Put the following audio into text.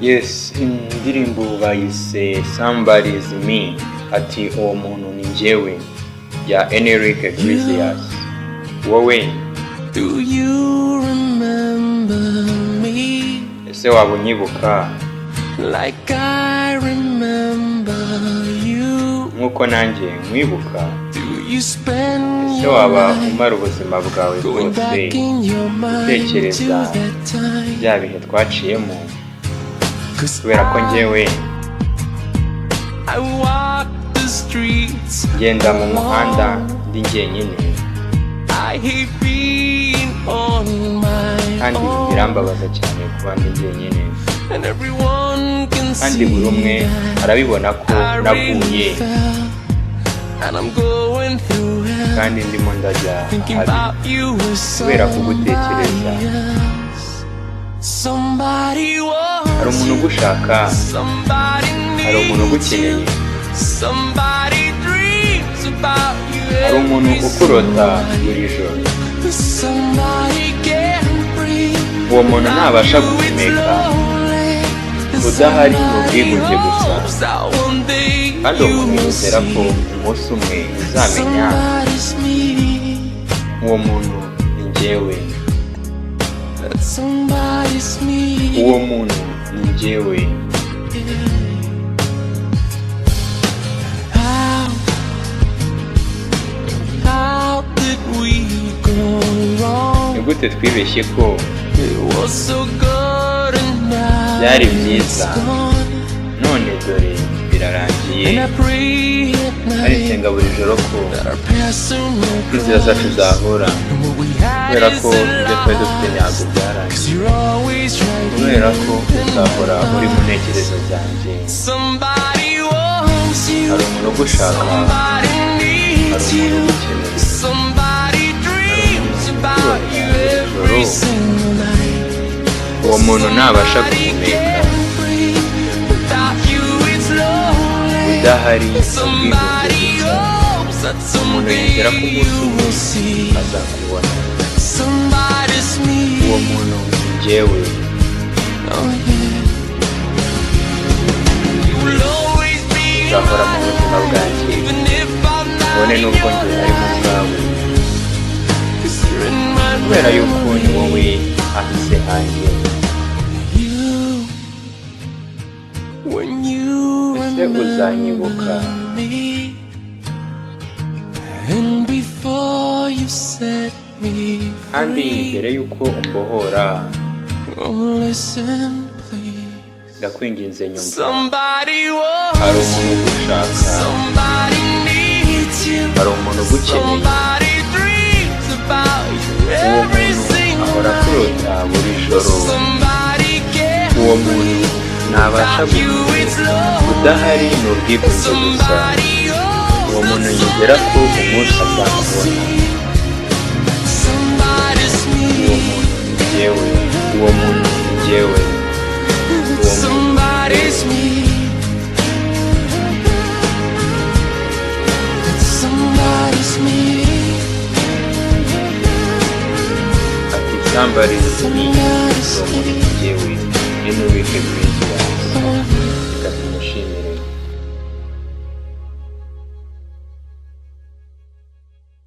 Yes, indirimbo bayise Somebody's Me, ati uwo muntu ni njyewe, ya Enrique Iglesias. Wowe Do you remember me ese waba unyibuka like I remember you? nk'uko nanjye nkwibuka? Do you spend ese your waba life umara ubuzima bwawe going back bwose in your mind to utekereza that time? bya bihe twaciyemo? 'Cause Kubera ko njyewe I walk the streets ngenda mu muhanda ndi njyenyine, I hate being on my kandi own, birambabaza cyane kuba ndi njyenyine, and everyone can kandi see buri umwe that arabibona ko I really naguye fell, and I'm going through hell, kandi ndimo ndajya thinking habi about you with kubera somebody kugutekereza. else. Somebody Hari wants umuntu you, ugushaka, somebody hari umuntu needs you, ugukeneye, somebody dreams about you hari umuntu every ukurota single buri night. joro. Somebody can't breathe. Uwo muntu ntabasha guhumeka, udahari ni ubwigunge gusa, kandi uwo muntu yizera ko umunsi umwe uzamenya uwo muntu ni njyewe, uwo muntu ni njyewe. How did we go wrong? Ni gute twibeshye ko It was so good and now byari it's byiza, gone. none dore birarangiye. And I pray at Arisenga night buri joro ko that our past soon will inzira zacu cross. zahura, And what we had kubera is ko a ibyo twari dufite lie. ntabwo byarangiye, 'Cause you're always right kubera here ko in uzahora my uri mu heart. ntekerezo zanjye. Somebody wants you, Hari umuntu ugushaka, somebody hari needs umuntu you, ugukeneye, somebody dreams about you every single night. uwo muntu ntabasha Somebody guhumeka, can't breathe without you, it's lonely. udahari ni ubwigunge Somebody gusa, hopes that umuntu someday yizera ko umunsi you umwe will see. azakubona. Somebody's me. Uwo muntu ni njyewe, Oh yeah. You will always be uzahora mu buzima mine, bwanjye, even if I'm not ubone n'ubwo njye nari mu yours. bwawe, 'Cause you're in my kubera yuko ni wowe memory. ahise hanjye. You, when you Ese uzanyibuka? remember me, and before you set me Kandi free, mbere yuko umbohora, oh listen please. ndakwinginze nyumva. Somebody Hari wants umuntu you, ugushaka, somebody needs you, hari umuntu ugukeneye, somebody dreams about you uwo every muntu single ahora night. akurota buri joro, Somebody can't uwo muntu ntabasha without you, guhumeka, it's lonely. udahari ni ubwigunge gusa, Somebody uwo hopes muntu that yizera ko someday umunsi you will azamubona. see. Somebody's Uwo me. muntu ni njyewe, uwo muntu ni njyewe, uwo muntu ni Somebody's njyewe. me. Somebody's me. Ati somebody is me, uwo muntu ni njyewe, Enrique Iglesias.